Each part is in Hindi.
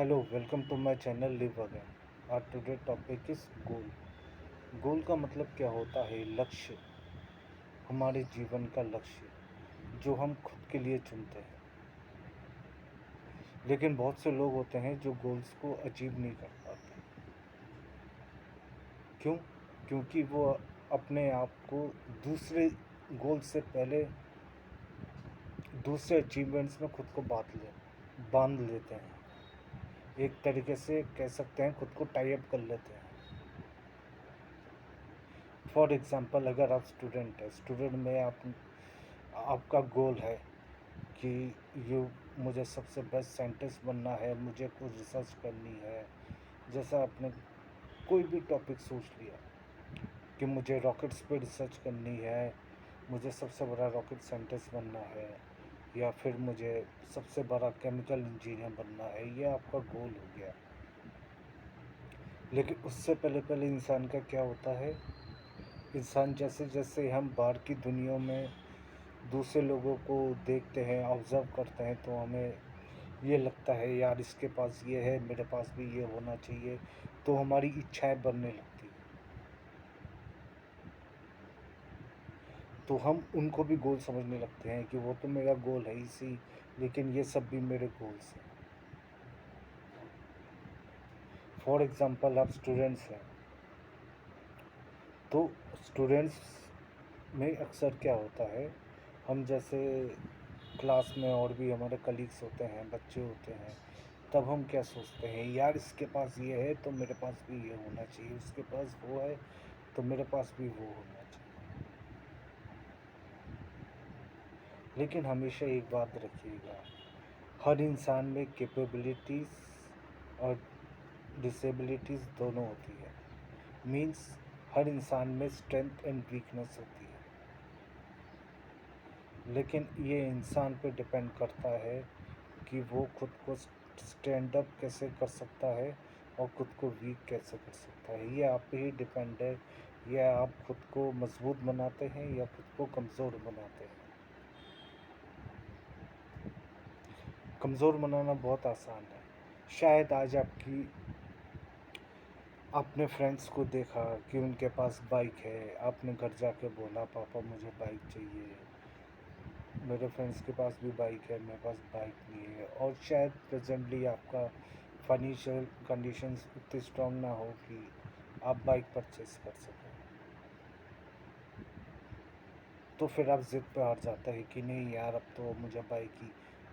Hello, welcome to my channel live again. Our today topic is goal. Goal का मतलब क्या होता है? लक्ष्य, हमारे जीवन का लक्ष्य जो हम खुद के लिए चुनते हैं। लेकिन बहुत से लोग होते हैं जो गोल्स को अचीव नहीं कर पाते। क्यों? क्योंकि वो अपने आप को दूसरे गोल से पहले दूसरे अचीवमेंट्स में खुद को बांध लेते हैं। एक तरीके से कह सकते हैं, खुद को टाई अप कर लेते हैं। फॉर एग्ज़ाम्पल, अगर आप स्टूडेंट है, स्टूडेंट में आपका गोल है कि ये मुझे सबसे बेस्ट साइंटिस्ट बनना है, मुझे कुछ रिसर्च करनी है। जैसा आपने कोई भी टॉपिक सोच लिया कि मुझे रॉकेट्स पे रिसर्च करनी है, मुझे सबसे बड़ा रॉकेट साइंटिस्ट बनना है, या फिर मुझे सबसे बड़ा केमिकल इंजीनियर बनना है, ये आपका गोल हो गया। लेकिन उससे पहले पहले इंसान का क्या होता है? इंसान जैसे जैसे हम बाहर की दुनिया में दूसरे लोगों को देखते हैं, ऑब्ज़र्व करते हैं, तो हमें ये लगता है यार इसके पास ये है, मेरे पास भी ये होना चाहिए। तो हमारी इच्छाएं बनने लगती हैं। तो हम उनको भी गोल समझने लगते हैं कि वो तो मेरा गोल है इसी, लेकिन ये सब भी मेरे गोल्स हैं। फॉर एग्ज़ाम्पल, आप स्टूडेंट्स हैं, तो स्टूडेंट्स में अक्सर क्या होता है, हम जैसे क्लास में और भी हमारे कलीग्स होते हैं, बच्चे होते हैं, तब हम क्या सोचते हैं, यार इसके पास ये है तो मेरे पास भी ये होना चाहिए, उसके पास वो है तो मेरे पास भी वो होना चाहिए। लेकिन हमेशा एक बात रखिएगा, हर इंसान में कैपेबिलिटीज़ और डिसेबिलिटीज़ दोनों होती है। मीन्स हर इंसान में स्ट्रेंथ एंड वीकनेस होती है। लेकिन ये इंसान पे डिपेंड करता है कि वो खुद को स्टैंड अप कैसे कर सकता है और खुद को वीक कैसे कर सकता है। ये आप पे ही डिपेंड है, या आप खुद को मजबूत बनाते हैं या खुद को कमज़ोर बनाते हैं। कमज़ोर बनाना बहुत आसान है। शायद आज आपने फ्रेंड्स को देखा कि उनके पास बाइक है, आपने घर जाके बोला पापा मुझे बाइक चाहिए। मेरे फ्रेंड्स के पास भी बाइक है, मेरे पास बाइक नहीं है। और शायद प्रेजेंटली आपका फाइनेंशियल कंडीशंस उतनी स्ट्रॉन्ग ना हो कि आप बाइक परचेस कर सकें। तो फिर आप ज़िद पे हार जाते हैं कि नहीं यार, अब तो मुझे बाइक ही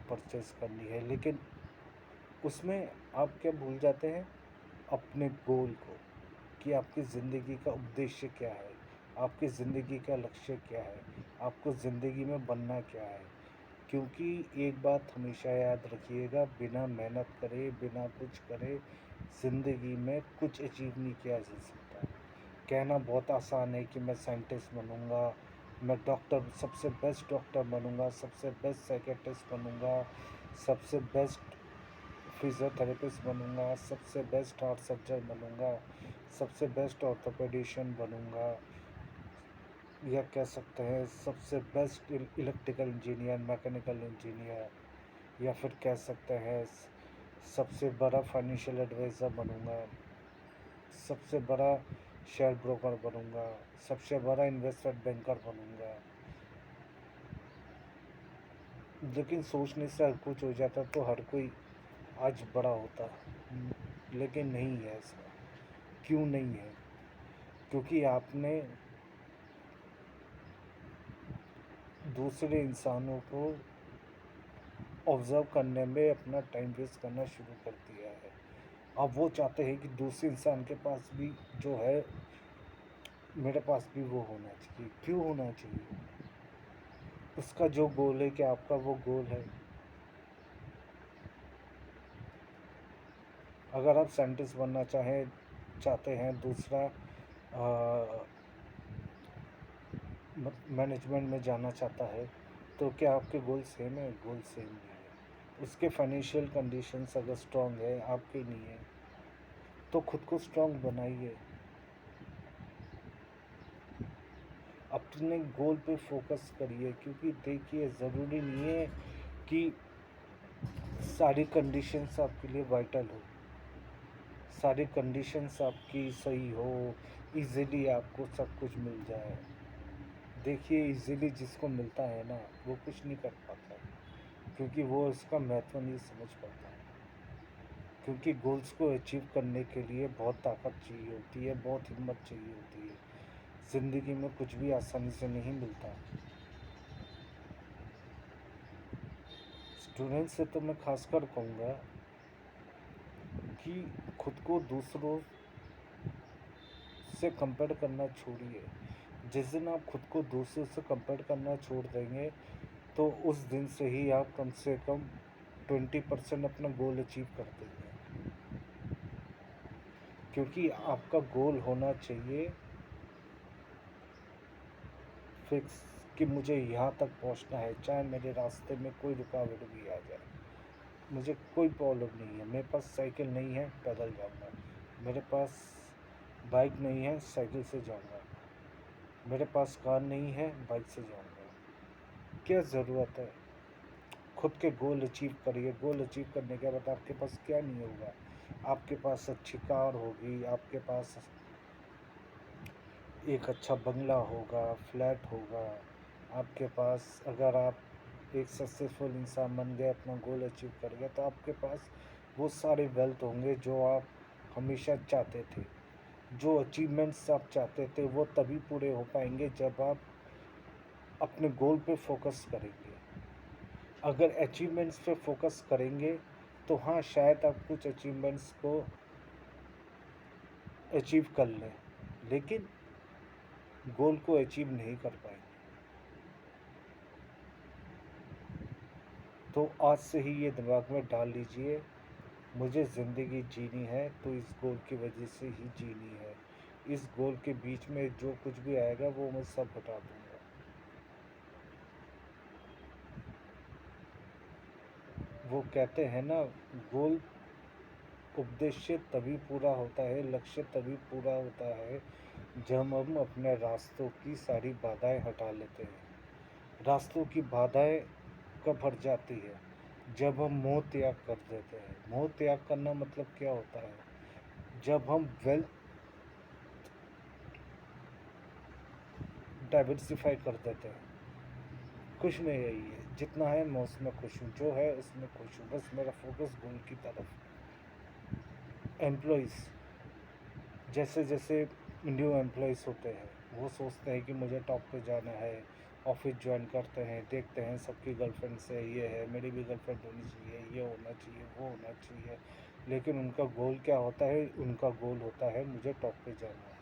परचेस करनी है। लेकिन उसमें आप क्या भूल जाते हैं? अपने गोल को, कि आपकी ज़िंदगी का उद्देश्य क्या है, आपकी ज़िंदगी का लक्ष्य क्या है, आपको ज़िंदगी में बनना क्या है। क्योंकि एक बात हमेशा याद रखिएगा, बिना मेहनत करे, बिना कुछ करे, ज़िंदगी में कुछ अचीव नहीं किया जा सकता। कहना बहुत आसान है कि मैं साइंटिस्ट बनूँगा, मैं डॉक्टर, सबसे बेस्ट डॉक्टर बनूँगा, सबसे बेस्ट साइकियाट्रिस्ट बनूँगा, सबसे बेस्ट फिजियोथेरेपिस्ट बनूँगा, सबसे बेस्ट हार्ट सर्जन बनूँगा, सबसे बेस्ट ऑर्थोपेडिशियन बनूँगा, या कह सकते हैं सबसे best electrical engineer, mechanical engineer, या फिर कह सकते हैं सबसे बड़ा फाइनेंशियल एडवाइज़र बनूँगा, सबसे बड़ा शेयर ब्रोकर बनूँगा, सबसे बड़ा इन्वेस्टमेंट बैंकर बनूँगा। लेकिन सोचने से हर कुछ हो जाता तो हर कोई आज बड़ा होता। लेकिन नहीं है ऐसा। क्यों नहीं है? क्योंकि आपने दूसरे इंसानों को ऑब्ज़र्व करने में अपना टाइम वेस्ट करना शुरू कर दिया है। अब वो चाहते हैं कि दूसरे इंसान के पास भी जो है, मेरे पास भी वो होना चाहिए। क्यों होना चाहिए? उसका जो गोल है, क्या आपका वो गोल है? अगर आप साइंटिस्ट बनना चाहते हैं, दूसरा मैनेजमेंट में जाना चाहता है, तो क्या आपके गोल सेम है? गोल सेम नहीं है। उसके फाइनेंशियल कंडीशंस अगर स्ट्रांग है, आपके नहीं है, तो खुद को स्ट्रांग बनाइए। अपने गोल पे फोकस करिए, क्योंकि देखिए ज़रूरी नहीं है कि सारी कंडीशंस आपके लिए वाइटल हो, सारी कंडीशंस आपकी सही हो, इजीली आपको सब कुछ मिल जाए। देखिए इजीली जिसको मिलता है ना वो कुछ नहीं कर पाता है, क्योंकि वो इसका महत्व नहीं समझ पाता है। क्योंकि गोल्स को अचीव करने के लिए बहुत ताकत चाहिए होती है, बहुत हिम्मत चाहिए होती है। ज़िंदगी में कुछ भी आसानी से नहीं मिलता। स्टूडेंट से तो मैं खासकर कहूँगा कि खुद को दूसरों से कंपेयर करना छोड़िए। जिस दिन आप खुद को दूसरों से कंपेयर करना छोड़ देंगे तो उस दिन से ही आप कम से कम 20% अपना गोल अचीव कर देंगे। क्योंकि आपका गोल होना चाहिए फिक्स कि मुझे यहाँ तक पहुँचना है, चाहे मेरे रास्ते में कोई रुकावट भी आ जाए, मुझे कोई प्रॉब्लम नहीं है। मेरे पास साइकिल नहीं है, पैदल जाऊँगा। मेरे पास बाइक नहीं है, साइकिल से जाऊँगा। मेरे पास कार नहीं है, बाइक से जाऊँगा। क्या ज़रूरत है? खुद के गोल अचीव करिए। गोल अचीव करने के बाद आपके पास क्या नहीं होगा? आपके पास अच्छी कार होगी, आपके पास एक अच्छा बंगला होगा, फ्लैट होगा। आपके पास अगर आप एक सक्सेसफुल इंसान बन गए, अपना गोल अचीव कर गए, तो आपके पास वो सारे वेल्थ होंगे जो आप हमेशा चाहते थे। जो अचीवमेंट्स आप चाहते थे वो तभी पूरे हो पाएंगे जब आप अपने गोल पे फोकस करेंगे। अगर अचीवमेंट्स पे फोकस करेंगे तो हाँ शायद आप कुछ अचीवमेंट्स को अचीव कर लें, लेकिन गोल को अचीव नहीं कर पाएंगे। तो आज से ही ये दिमाग में डाल लीजिए, मुझे ज़िंदगी जीनी है तो इस गोल की वजह से ही जीनी है। इस गोल के बीच में जो कुछ भी आएगा वो मैं सब हटा दूँगा। वो कहते हैं ना, गोल उद्देश्य तभी पूरा होता है, लक्ष्य तभी पूरा होता है जब हम अपने रास्तों की सारी बाधाएं हटा लेते हैं। रास्तों की बाधाएं कब हट जाती है? जब हम मोह त्याग कर देते हैं। मोह त्याग करना मतलब क्या होता है? जब हम वेल्थ डाइवर्सिफाई कर देते हैं। खुश में यही है, जितना है मैं उसमें खुश हूँ, जो है उसमें खुश हूँ, बस मेरा फोकस गोल की तरफ। एम्प्लॉइज़ जैसे जैसे न्यू एम्प्लॉइज़ होते हैं वो सोचते हैं कि मुझे टॉप पे जाना है, ऑफिस ज्वाइन करते हैं, देखते हैं सबकी गर्लफ्रेंड से ये है, मेरी भी गर्लफ्रेंड होनी चाहिए, ये होना चाहिए, वो होना चाहिए। लेकिन उनका गोल क्या होता है? उनका गोल होता है मुझे टॉप पे जाना है।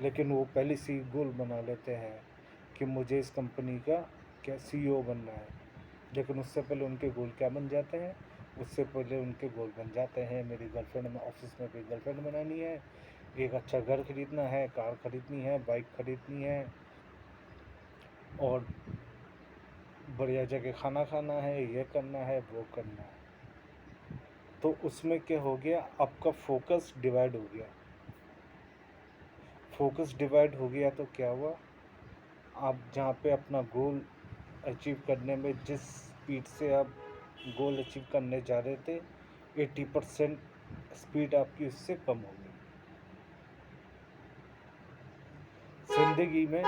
लेकिन वो पहले से ही गोल बना लेते हैं कि मुझे इस कंपनी का क्या सीईओ बनना है। लेकिन उससे पहले उनके गोल क्या बन जाते हैं? उससे पहले उनके गोल बन जाते हैं मेरी गर्लफ्रेंड में, ऑफिस में भी गर्लफ्रेंड बनानी है, एक अच्छा घर खरीदना है, कार खरीदनी है, बाइक खरीदनी है, और बढ़िया जगह खाना खाना है, ये करना है, वो करना है। तो उसमें क्या हो गया? आपका फोकस डिवाइड हो गया। फोकस डिवाइड हो गया तो क्या हुआ? आप जहाँ पे अपना गोल अचीव करने में जिस स्पीड से आप गोल अचीव करने जा रहे थे, 80% स्पीड आपकी उससे कम हो गई। जिंदगी में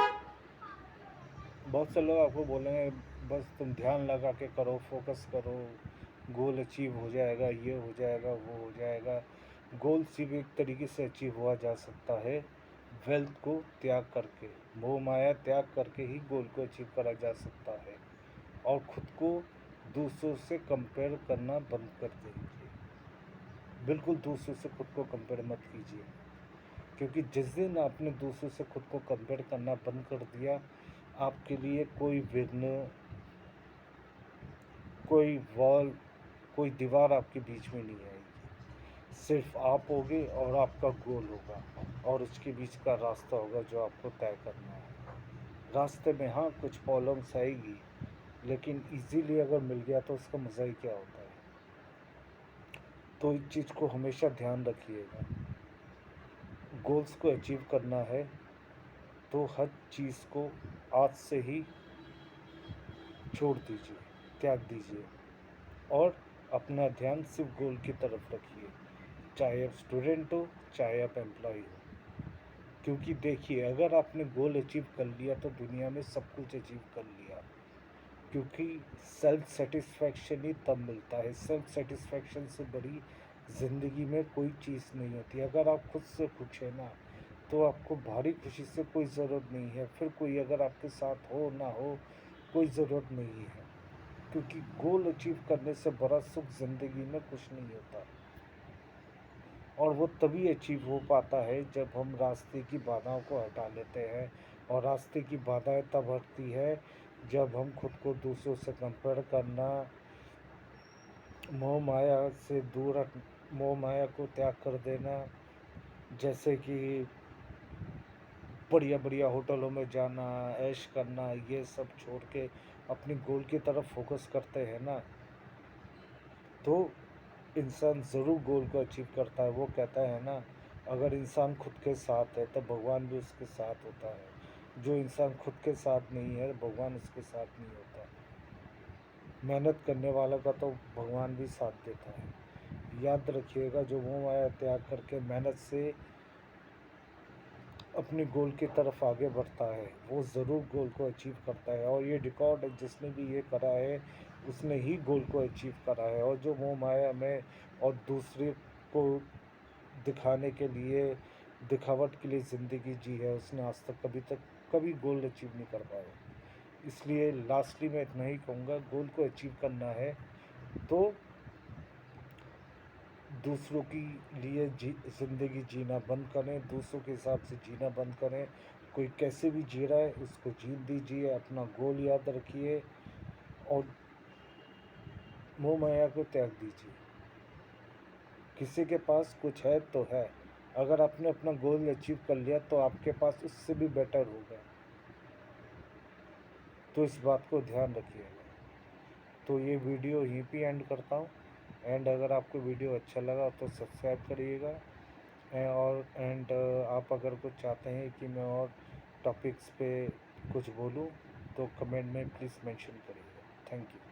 बहुत से लोग आपको बोलेंगे बस तुम ध्यान लगा के करो, फोकस करो, गोल अचीव हो जाएगा, ये हो जाएगा, वो हो जाएगा। गोल सिर्फ एक तरीके से अचीव हुआ जा सकता है, वेल्थ को त्याग करके, मोह माया त्याग करके ही गोल को अचीव करा जा सकता है। और ख़ुद को दूसरों से कंपेयर करना बंद कर दीजिए। बिल्कुल दूसरों से खुद को कंपेयर मत कीजिए, क्योंकि जिस दिन आपने दूसरों से खुद को कंपेयर करना बंद कर दिया, आपके लिए कोई विघ्न, कोई वॉल, कोई दीवार आपके बीच में नहीं आएगी। सिर्फ आप होगे और आपका गोल होगा और उसके बीच का रास्ता होगा जो आपको तय करना है। रास्ते में हाँ कुछ प्रॉब्लम्स आएगी, लेकिन इजीली अगर मिल गया तो उसका मज़ा ही क्या होता है। तो इस चीज़ को हमेशा ध्यान रखिएगा। गोल्स को अचीव करना है तो हर चीज़ को आज से ही छोड़ दीजिए, त्याग दीजिए, और अपना ध्यान सिर्फ गोल की तरफ रखिए, चाहे आप स्टूडेंट हो, चाहे आप एम्प्लॉय हो। क्योंकि देखिए, अगर आपने गोल अचीव कर लिया तो दुनिया में सब कुछ अचीव कर लिया। क्योंकि सेल्फ सेटिस्फैक्शन ही तब मिलता है। सेल्फ सेटिस्फैक्शन से बड़ी ज़िंदगी में कोई चीज़ नहीं होती। अगर आप खुद से खुश हैं ना, तो आपको भारी खुशी से कोई ज़रूरत नहीं है। फिर कोई अगर आपके साथ हो ना हो, कोई ज़रूरत नहीं है। क्योंकि गोल अचीव करने से बड़ा सुख ज़िंदगी में कुछ नहीं होता। और वो तभी अचीव हो पाता है जब हम रास्ते की बाधाओं को हटा लेते हैं। और रास्ते की बाधाएं तब हटती है जब हम खुद को दूसरों से कंपेयर करना, मोह माया से दूर हट, मोह माया को त्याग कर देना। जैसे कि बढ़िया बढ़िया होटलों में जाना, ऐश करना, ये सब छोड़ के अपनी गोल की तरफ फोकस करते हैं ना, तो इंसान ज़रूर गोल को अचीव करता है। वो कहता है ना, अगर इंसान खुद के साथ है तो भगवान भी उसके साथ होता है। जो इंसान खुद के साथ नहीं है, भगवान उसके साथ नहीं होता। मेहनत करने वाला का तो भगवान भी साथ देता है। याद रखिएगा, जो मोह माया त्याग करके मेहनत से अपने गोल की तरफ आगे बढ़ता है, वो ज़रूर गोल को अचीव करता है। और ये रिकॉर्ड है, जिसने भी ये करा है उसने ही गोल को अचीव करा है। और जो मोह माया में और दूसरे को दिखाने के लिए, दिखावट के लिए ज़िंदगी जी है, उसने आज तक कभी गोल अचीव नहीं कर पाया। इसलिए लास्टली मैं इतना ही कहूँगा, गोल को अचीव करना है तो दूसरों के लिए ज़िंदगी जीना बंद करें, दूसरों के हिसाब से जीना बंद करें। कोई कैसे भी जी रहा है उसको जीत दीजिए, अपना गोल याद रखिए और मोह माया को त्याग दीजिए। किसी के पास कुछ है तो है, अगर आपने अपना गोल अचीव कर लिया तो आपके पास उससे भी बेटर होगा। तो इस बात को ध्यान रखिएगा। तो ये वीडियो यहीं पे एंड करता हूँ। एंड अगर आपको वीडियो अच्छा लगा तो सब्सक्राइब करिएगा। और आप अगर कुछ चाहते हैं कि मैं और टॉपिक्स पे कुछ बोलूँ तो कमेंट में प्लीज़ मेंशन करिएगा। Thank you.